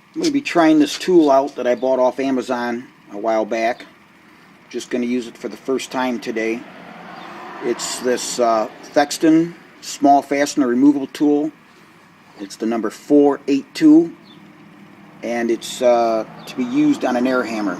I'm going to be trying this tool out that I bought off Amazon a while back. Just going to use it for the first time today. It's this Thexton small fastener removal tool. It's the number 482, and it's to be used on an air hammer.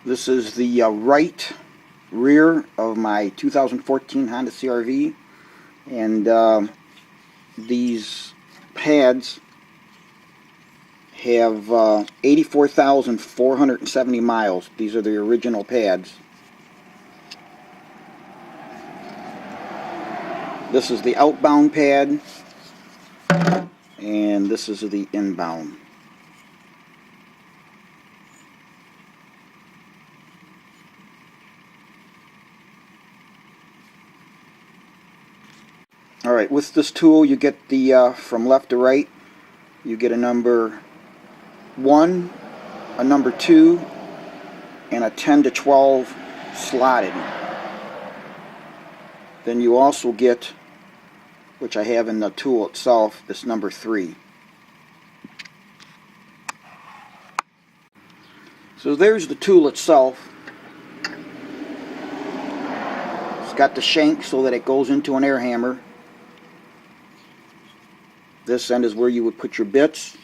This is the right rear of my 2014 Honda CR-V, and these pads have 84,470 miles. These are the original pads. This is the outbound pad, and this is the inbound. Alright, with this tool you get the, from left to right, you get a number 1, a number 2, and a 10 to 12 slotted. Then you also get, which I have in the tool itself, this number 3. So there's the tool itself. It's got the shank so that it goes into an air hammer. This end is where you would put your bits.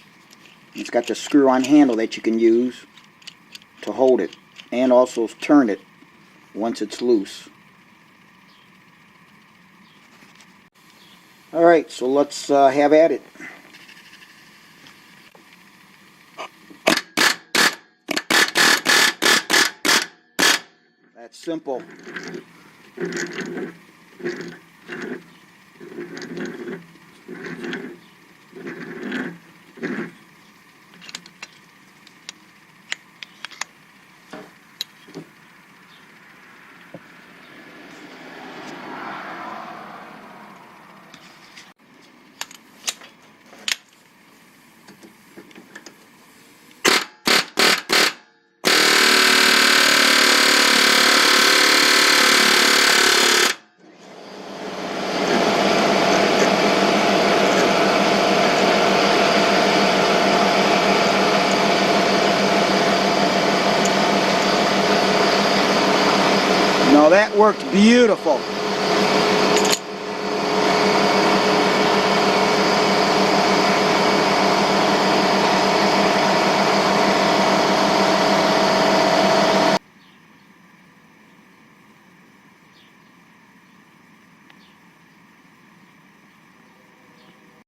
It's got the screw-on handle that you can use to hold it and also turn it once it's loose. Alright, so let's have at it. That's simple. Now that worked beautiful.